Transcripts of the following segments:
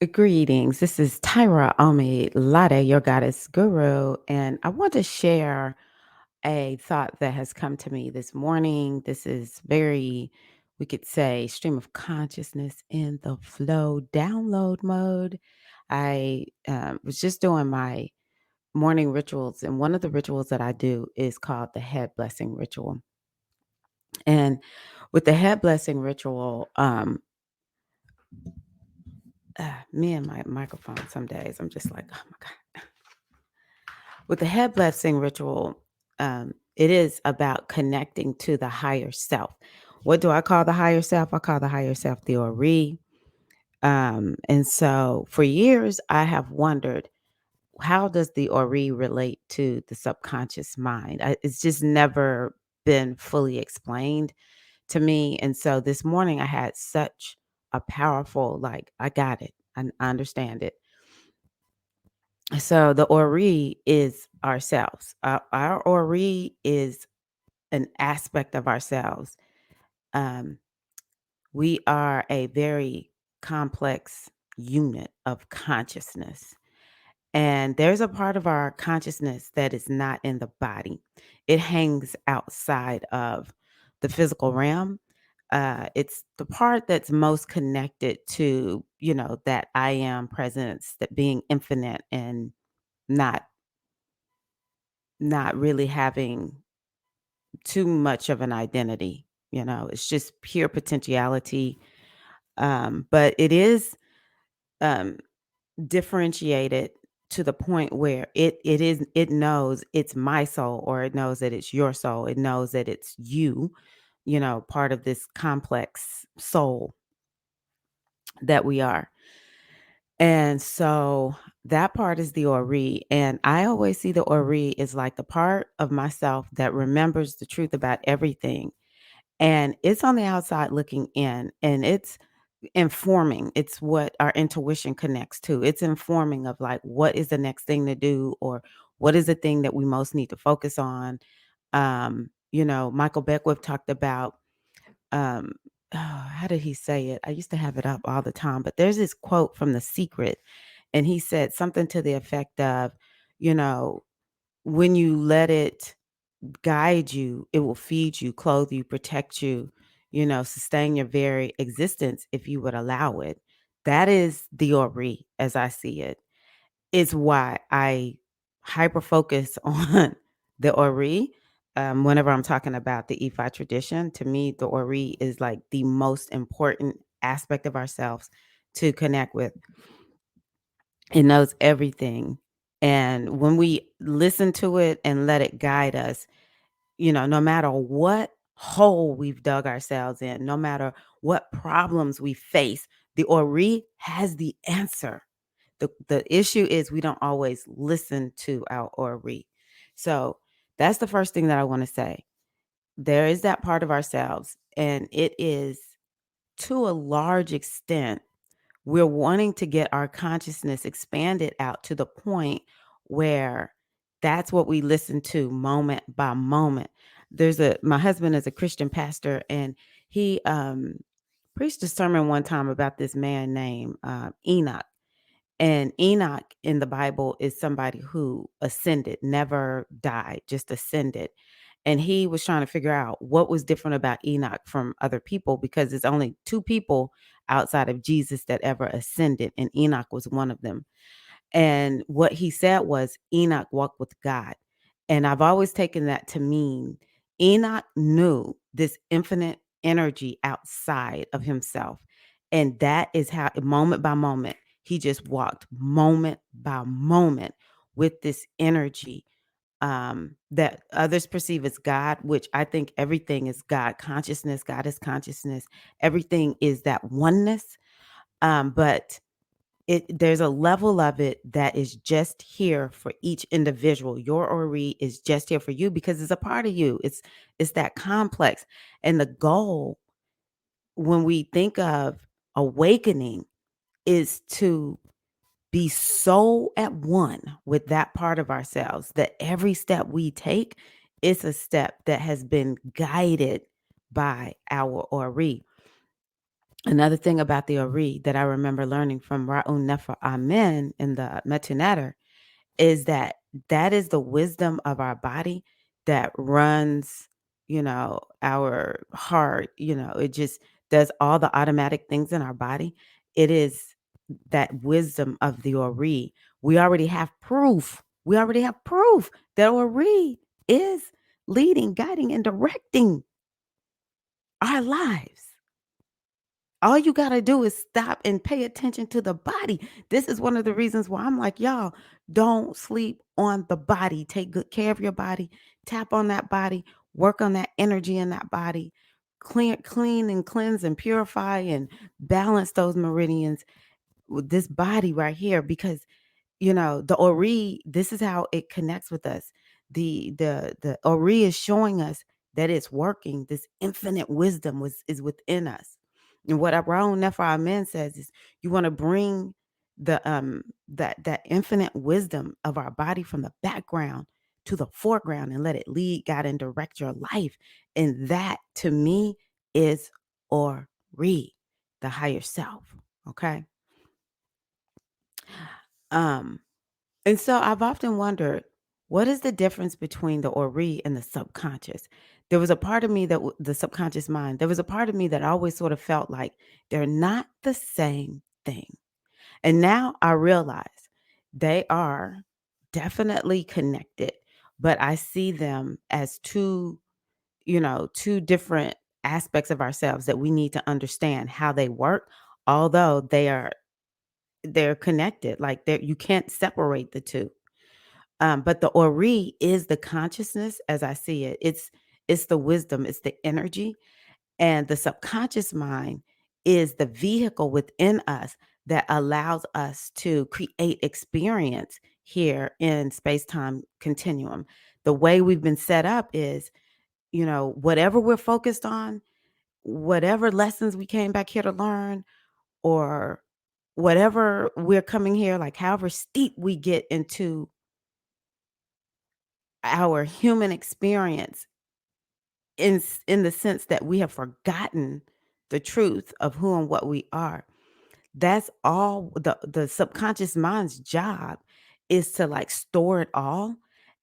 Greetings. This is Tyra Omi Lade, your goddess guru, and I want to share a thought that has come to me this morning. This is very, we could say, stream of consciousness in the flow download mode. I was just doing my morning rituals, and one of the rituals that I do is called the head blessing ritual. And with the head blessing ritual, me and my microphone, some days I'm just like, oh my God. With the head blessing ritual, it is about connecting to the higher self. What do I call the higher self? I call the higher self the Ori. And so for years, I have wondered, how does the Ori relate to the subconscious mind? It's just never been fully explained to me. And so this morning, I had such a powerful, like, I got it. I understand it. So the Ori is ourselves. Our Ori is an aspect of ourselves. Um, we are a very complex unit of consciousness. And there's a part of our consciousness that is not in the body. It hangs outside of the physical realm. It's the part that's most connected to, that I am presence, that being infinite and not not really having too much of an identity. It's just pure potentiality. But it is um, differentiated to the point where it knows it's my soul, or it knows that it's your soul. It knows that it's you, part of this complex soul that we are. And so that part is the Ori. And I always see the Ori is like the part of myself that remembers the truth about everything. And it's on the outside looking in, and it's informing. It's what our intuition connects to. It's informing of like, what is the next thing to do, or what is the thing that we most need to focus on. Michael Beckwith talked about, um, oh, how did he say it? I used to have it up all the time, but there's this quote from The Secret, and he said something to the effect of, you know, when you let it guide you, it will feed you, clothe you, protect you, sustain your very existence if you would allow it. That is the Ori as I see it. Is why I hyper focus on the Ori. Whenever I'm talking about the Ifa tradition, to me, the Ori is like the most important aspect of ourselves to connect with. It knows everything. And when we listen to it and let it guide us, no matter what hole we've dug ourselves in, no matter what problems we face, the Ori has the answer. The issue is we don't always listen to our Ori. So that's the first thing that I want to say. There is that part of ourselves, and it is, to a large extent, we're wanting to get our consciousness expanded out to the point where that's what we listen to moment by moment. My husband is a Christian pastor, and he preached a sermon one time about this man named Enoch. And Enoch in the Bible is somebody who ascended, never died, just ascended. And he was trying to figure out what was different about Enoch from other people, because there's only two people outside of Jesus that ever ascended, and Enoch was one of them. And what he said was Enoch walked with God. And I've always taken that to mean Enoch knew this infinite energy outside of himself. And that is how, moment by moment, he just walked moment by moment with this energy, that others perceive as God, which I think everything is God consciousness. God is consciousness. Everything is that oneness. But there's a level of it that is just here for each individual. Your Ori is just here for you because it's a part of you. It's that complex. And the goal, when we think of awakening, is to be so at one with that part of ourselves that every step we take is a step that has been guided by our Ori. Another thing about the Ori that I remember learning from Ra'un Nefer Amen in the Metunetter is that that is the wisdom of our body that runs, our heart, it just does all the automatic things in our body. It is that wisdom of the Ori. We already have proof. We already have proof that Ori is leading, guiding, and directing our lives. All you gotta do is stop and pay attention to the body. This is one of the reasons why I'm like, y'all, don't sleep on the body. Take good care of your body. Tap on that body. Work on that energy in that body. Clean and cleanse and purify and balance those meridians with this body right here because the Ori, this is how it connects with us. The Ori is showing us that it's working. This infinite wisdom is within us. And what Abraham Nefer Amen says is you want to bring that infinite wisdom of our body from the background to the foreground and let it lead, God, and direct your life. And that to me is Ori, the higher self. Okay. Um And so I've often wondered, what is the difference between the Ori and the subconscious? There was a part of me that the subconscious mind, there was a part of me that always sort of felt like they're not the same thing. And now I realize they are definitely connected, but I see them as two different aspects of ourselves that we need to understand how they work, although they're connected. Like you can't separate the two. But the Ori is the consciousness as I see it. It's the wisdom, it's the energy, and the subconscious mind is the vehicle within us that allows us to create experience here in space-time continuum. The way we've been set up is, whatever we're focused on, whatever lessons we came back here to learn, or whatever we're coming here, like however steep we get into our human experience in the sense that we have forgotten the truth of who and what we are. That's all the subconscious mind's job is to like store it all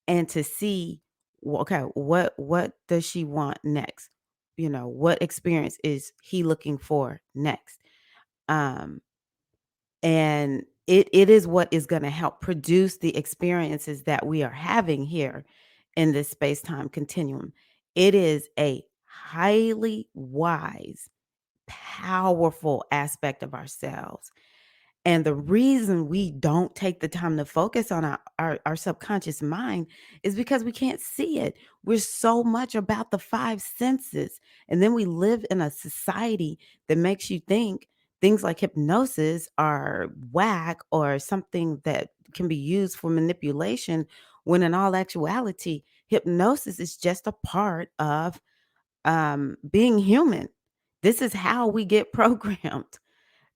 and to see okay, what does she want next? What experience is he looking for next? Um and it is what is going to help produce the experiences that we are having here in this space-time continuum. It is a highly wise, powerful aspect of ourselves, and the reason we don't take the time to focus on our subconscious mind is because we can't see it. We're so much about the five senses. And then we live in a society that makes you think things like hypnosis are whack or something that can be used for manipulation, when in all actuality, hypnosis is just a part of being human. This is how we get programmed.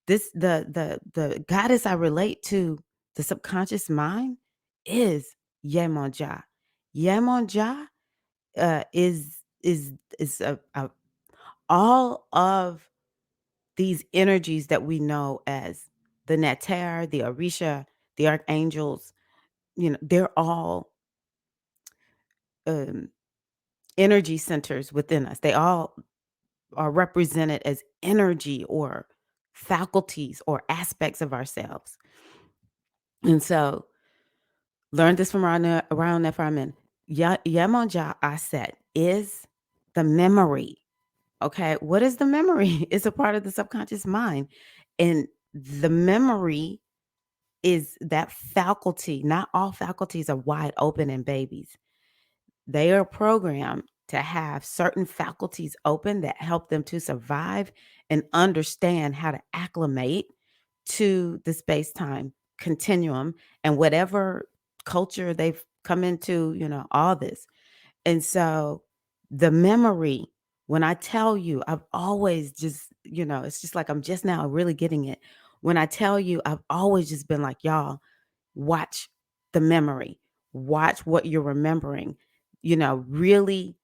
This the goddess I relate to, the subconscious mind, is Yemonja. Yemonja is all of these energies that we know as the Neter, the Orisha, the archangels. They're all um, energy centers within us. They all are represented as energy or faculties or aspects of ourselves. And so learned this from around Ephraim. Yemonja Aset is the memory. Okay. What is the memory? It's a part of the subconscious mind. And the memory is that faculty. Not all faculties are wide open in babies. They are programmed to have certain faculties open that help them to survive and understand how to acclimate to the space-time continuum and whatever culture they've come into, all this. And so the memory, when I tell you, I've always just, it's just like I'm just now really getting it. When I tell you, I've always just been like, y'all, watch the memory, watch what you're remembering, really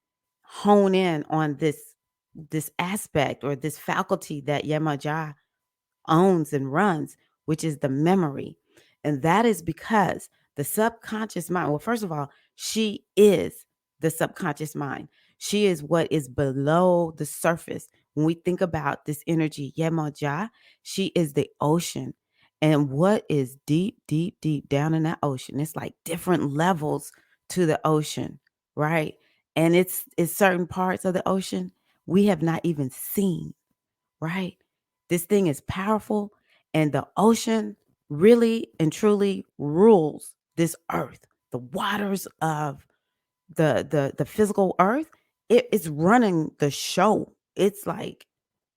hone in on this this aspect or this faculty that Yemaja owns and runs, which is the memory. And that is because the subconscious mind, well, first of all, she is the subconscious mind. She is what is below the surface. When we think about this energy, Yemoja, she is the ocean. And what is deep, deep, deep down in that ocean? It's like different levels to the ocean, right? And it's certain parts of the ocean we have not even seen, right? This thing is powerful, and the ocean really and truly rules this earth. The waters of the physical earth, it is running the show. It's like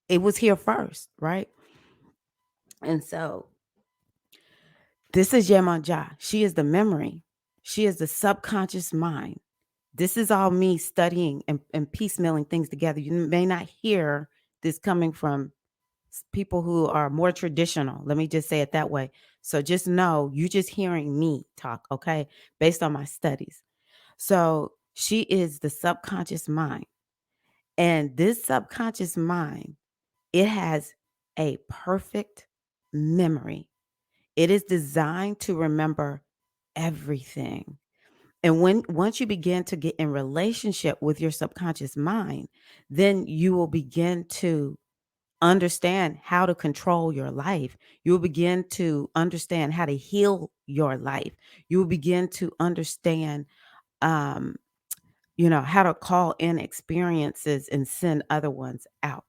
it was here first, right? And so this is Yemanja. She is the memory. She is the subconscious mind. This is all me studying and piecemealing things together. You may not hear this coming from people who are more traditional. Let me just say it that way. So just know you just hearing me talk, okay, based on my studies. So she is the subconscious mind. And this subconscious mind, it has a perfect memory. It is designed to remember everything. And when once you begin to get in relationship with your subconscious mind, then you will begin to understand how to control your life. You will begin to understand how to heal your life. You will begin to understand, um, how to call in experiences and send other ones out.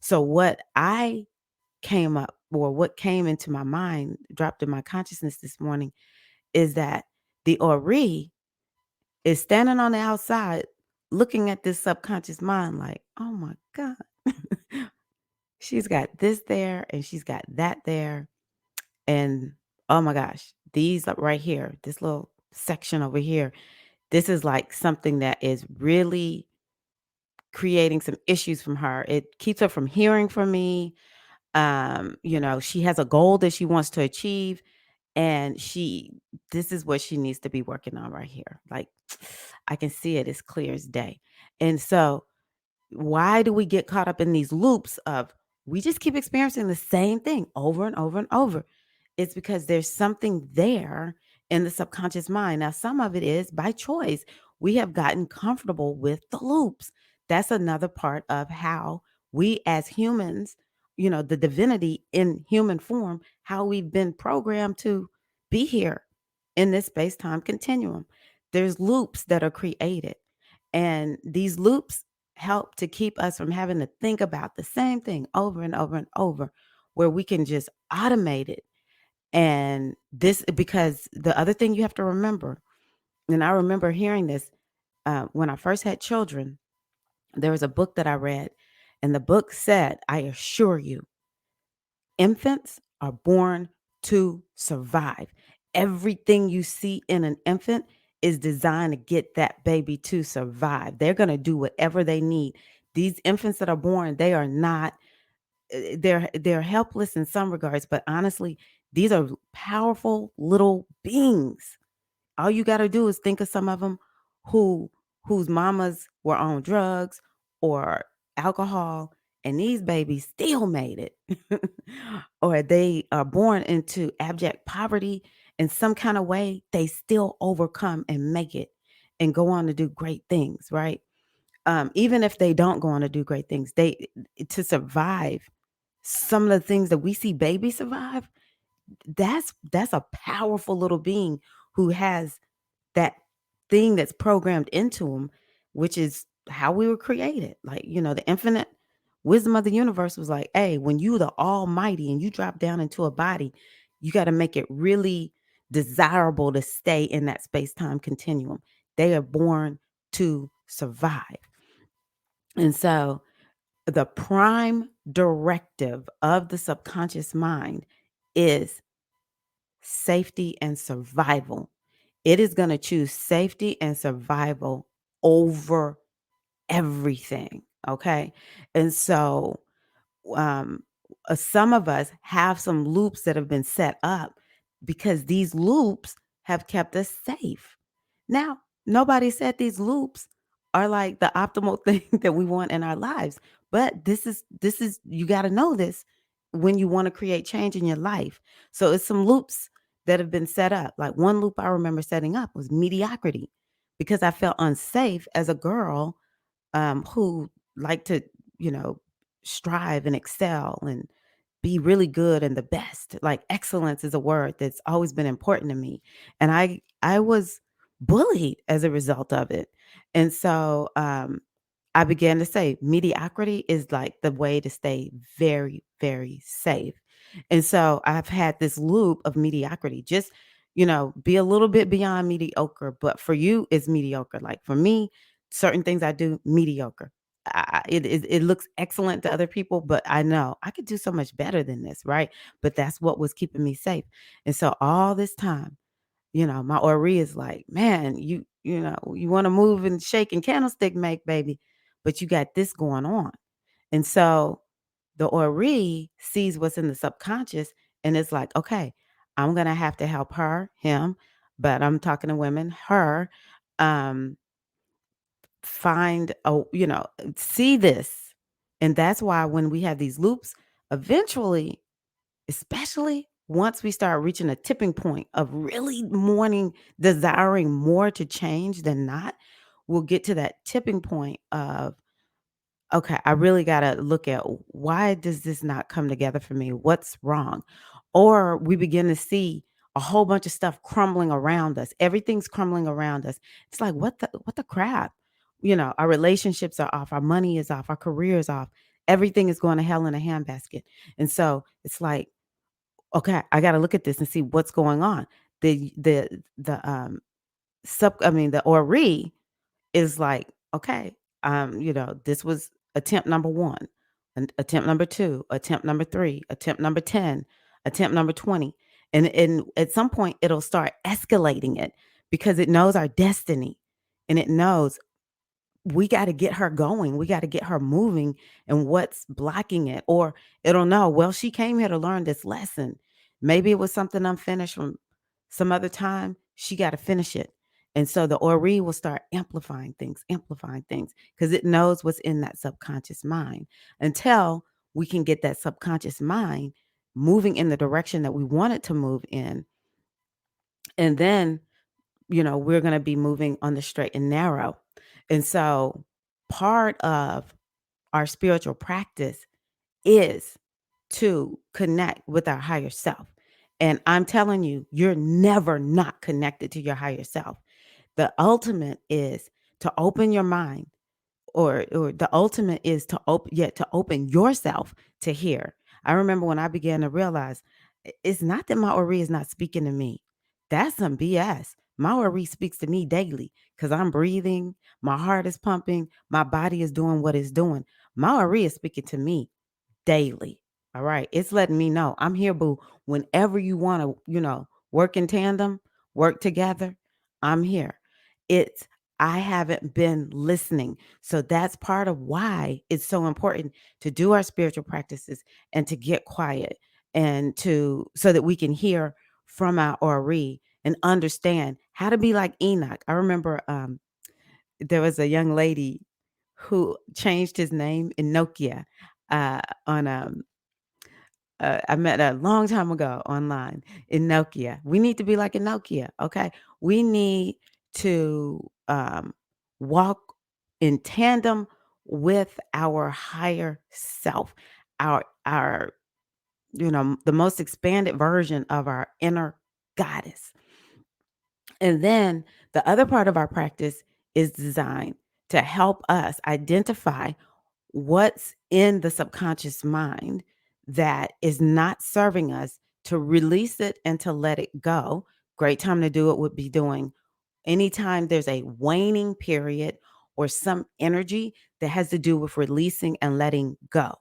So, what I came up or what came into my mind, dropped in my consciousness this morning, is that the Ori is standing on the outside looking at this subconscious mind like, oh my God. She's got this there and she's got that there. And oh my gosh, these right here, this little section over here, this is like something that is really creating some issues from her. It keeps her from hearing from me. She has a goal that she wants to achieve, and this is what she needs to be working on right here. Like I can see it as clear as day. And so why do we get caught up in these loops of we just keep experiencing the same thing over and over and over? It's because there's something there in the subconscious mind. Now, some of it is by choice. We have gotten comfortable with the loops. That's another part of how we as humans, the divinity in human form, how we've been programmed to be here in this space time continuum. There's loops that are created. And these loops help to keep us from having to think about the same thing over and over and over, where we can just automate it. And this, because the other thing you have to remember, and I remember hearing this when I first had children, there was a book that I read, and the book said, I assure you, infants are born to survive. Everything you see in an infant is designed to get that baby to survive. They're going to do whatever they need. These infants that are born, they are not they're helpless in some regards, but honestly, these are powerful little beings. All you gotta do is think of some of them who whose mamas were on drugs or alcohol, and these babies still made it. Or they are born into abject poverty in some kind of way, they still overcome and make it and go on to do great things, right? Even if they don't go on to do great things, they to survive some of the things that we see babies survive, that's a powerful little being who has that thing that's programmed into them, which is how we were created. Like, the infinite wisdom of the universe was like, hey, when you the almighty and you drop down into a body, you got to make it really desirable to stay in that space-time continuum. They are born to survive. And so the prime directive of the subconscious mind is safety and survival. It is going to choose safety and survival over everything. Okay. And so, um, some of us have some loops that have been set up because these loops have kept us safe. Now, nobody said these loops are like the optimal thing that we want in our lives. But this is you got to know this when you want to create change in your life. So it's some loops that have been set up. Like one loop I remember setting up was mediocrity because I felt unsafe as a girl who like to, you know, strive and excel and be really good and the best. Like excellence is a word that's always been important to me. And I was bullied as a result of it. And so I began to say mediocrity is like the way to stay very, very safe. And so I've had this loop of mediocrity. Just, be a little bit beyond mediocre, but for you, it's mediocre. Like for me, certain things I do mediocre. It looks excellent to other people, but I know I could do so much better than this, right? But that's what was keeping me safe. And so all this time, my Ori is like, man, you want to move and shake and candlestick make, baby, but you got this going on. And so the Ori sees what's in the subconscious and it's like, okay, I'm gonna have to help her, him, but I'm talking to women, her, um, find see this. And that's why when we have these loops, eventually, especially once we start reaching a tipping point of really desiring more to change than not, we'll get to that tipping point of, okay, I really got to look at why does this not come together for me? What's wrong? Or we begin to see a whole bunch of stuff crumbling around us. Everything's crumbling around us. It's like what the crap? Our relationships are off, our money is off, our career is off. Everything is going to hell in a handbasket. And so it's like, okay, I got to look at this and see what's going on. The the Ori is like, okay, this was attempt number 1, and attempt number 2, attempt number 3, attempt number 10, attempt number 20. And at some point it'll start escalating it because it knows our destiny and it knows we got to get her going. We got to get her moving and what's blocking it. Or it'll know, well, she came here to learn this lesson. Maybe it was something unfinished from some other time. She got to finish it. And so the Ori will start amplifying things because it knows what's in that subconscious mind until we can get that subconscious mind moving in the direction that we want it to move in. And then we're going to be moving on the straight and narrow. And so part of our spiritual practice is to connect with our higher self. And I'm telling you, you're never not connected to your higher self. The ultimate is to open your mind or the ultimate is to open yourself to hear. I remember when I began to realize it's not that my Ori is not speaking to me. That's some BS. My Ori speaks to me daily because I'm breathing, my heart is pumping, my body is doing what it's doing. My Ori is speaking to me daily. All right. It's letting me know I'm here, boo. Whenever you want to, work in tandem, work together, I'm here. It's I haven't been listening. So that's part of why it's so important to do our spiritual practices and to get quiet and so that we can hear from our Ori and understand how to be like Enoch. I remember there was a young lady who changed his name in Nokia on I met a long time ago online in Nokia. We need to be like a Nokia, okay? We need to walk in tandem with our higher self, our the most expanded version of our inner goddess. And then the other part of our practice is designed to help us identify what's in the subconscious mind that is not serving us, to release it and to let it go. Great time to do it would be doing anytime there's a waning period or some energy that has to do with releasing and letting go.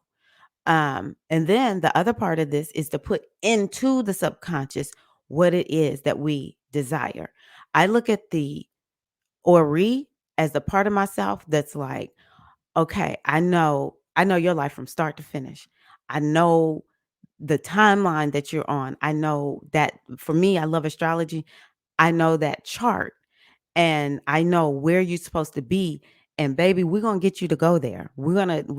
And then the other part of this is to put into the subconscious what it is that we desire. I look at the Ori as the part of myself that's like, okay, I know your life from start to finish. I know the timeline that you're on. I know that for me, I love astrology. I know that chart and I know where you're supposed to be And baby, we're gonna get you to go there. We're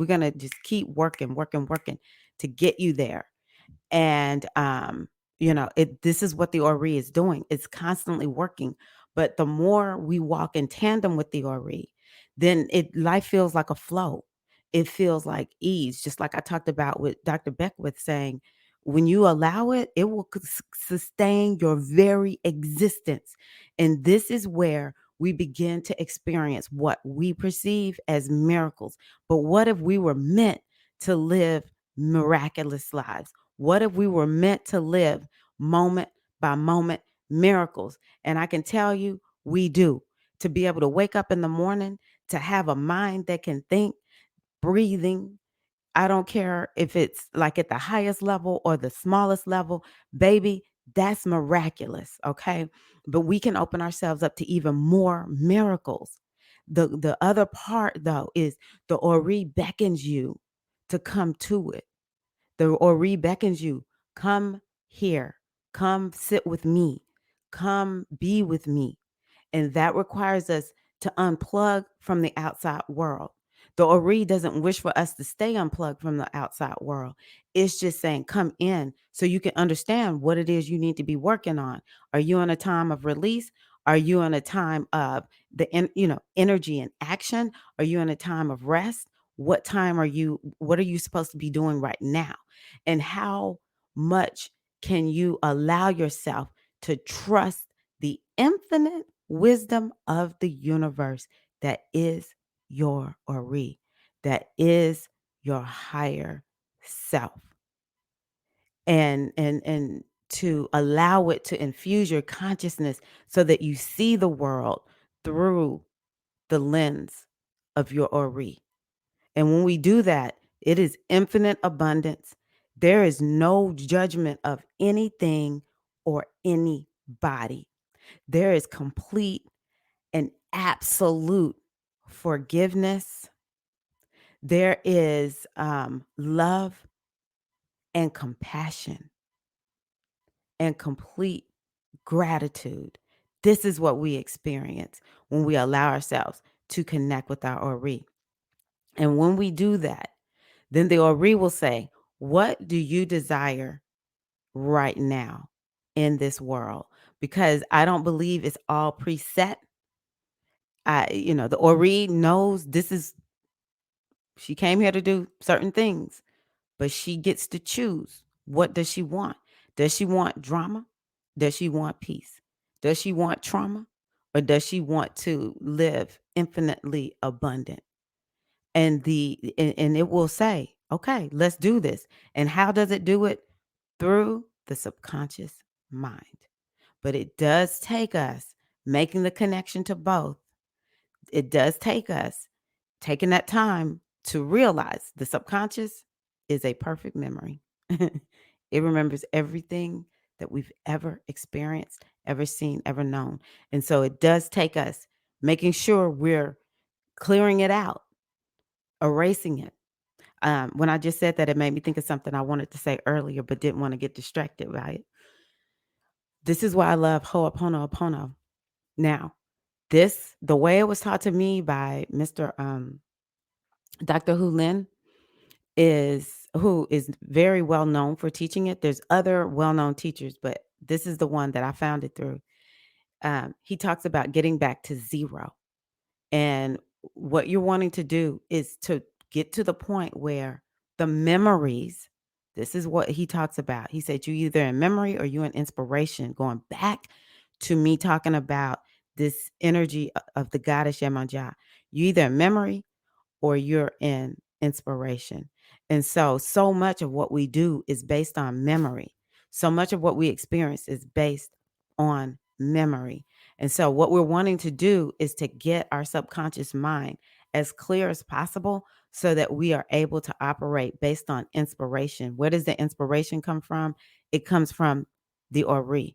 gonna just keep working, working, working to get you there. And this is what the Ori is doing. It's constantly working. But the more we walk in tandem with the Ori, then it life feels like a flow. It feels like ease, just like I talked about with Dr. Beckwith saying, when you allow it, it will sustain your very existence. And this is where we begin to experience what we perceive as miracles. But what if we were meant to live miraculous lives? What if we were meant to live moment by moment miracles? And I can tell you, we do. To be able to wake up in the morning, to have a mind that can think, breathing. I don't care if it's like at the highest level or the smallest level, baby, that's miraculous. Okay. But we can open ourselves up to even more miracles. The other part though is the Ori beckons you to come to it. The Ori beckons you, come here, come sit with me, come be with me. And that requires us to unplug from the outside world. The Ori doesn't wish for us to stay unplugged from the outside world. It's just saying, come in so you can understand what it is you need to be working on. Are you in a time of release? Are you in a time of energy and action? Are you in a time of rest? What are you supposed to be doing right now? And how much can you allow yourself to trust the infinite wisdom of the universe that is your Ori, that is your higher self, and to allow it to infuse your consciousness so that you see the world through the lens of your Ori. And when we do that, it is infinite abundance. There is no judgment of anything or anybody. There is complete and absolute forgiveness. There is love and compassion and complete gratitude. This is what we experience when we allow ourselves to connect with our Ori. And when we do that, then the Ori will say, what do you desire right now in this world? Because I don't believe it's all preset. The Ori knows she came here to do certain things, but she gets to choose. What does she want? Does she want drama? Does she want peace? Does she want trauma? Or does she want to live infinitely abundant? And it will say, okay, let's do this. And how does it do it? Through the subconscious mind. But it does take us making the connection to both. It does take us taking that time to realize the subconscious is a perfect memory. It remembers everything that we've ever experienced, ever seen, ever known. And so it does take us making sure we're clearing it out, erasing it. When I just said that, it made me think of something I wanted to say earlier, but didn't want to get distracted by it. This is why I love Ho'oponopono. Now, the way it was taught to me by Mr. Dr. Hu Lin, who is very well known for teaching it. There's other well-known teachers, but this is the one that I found it through. He talks about getting back to zero. And what you're wanting to do is to get to the point where the memories, this is what he talks about. He said, you either in memory or you in inspiration, going back to me talking about this energy of the goddess Yemanjá. You either in memory or you're in inspiration. And so much of what we do is based on memory. So much of what we experience is based on memory. And so what we're wanting to do is to get our subconscious mind as clear as possible so that we are able to operate based on inspiration. Where does the inspiration come from? It comes from the Ori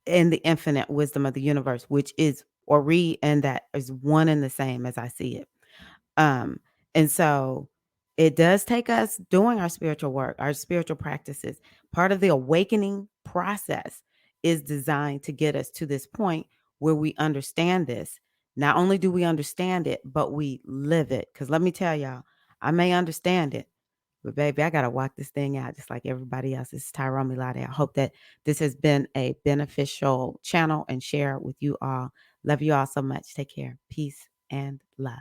and the infinite wisdom of the universe, which is Ori, and that is one and the same as I see it. Um, and so it does take us doing our spiritual work, our spiritual practices. Part of the awakening process is designed to get us to this point where we understand this. Not only do we understand it, but we live it. Because let me tell y'all, I may understand it, but baby, I gotta walk this thing out just like everybody else. This is Tyrone Milade. I hope that this has been a beneficial channel and share with you all. Love you all so much. Take care. Peace and love.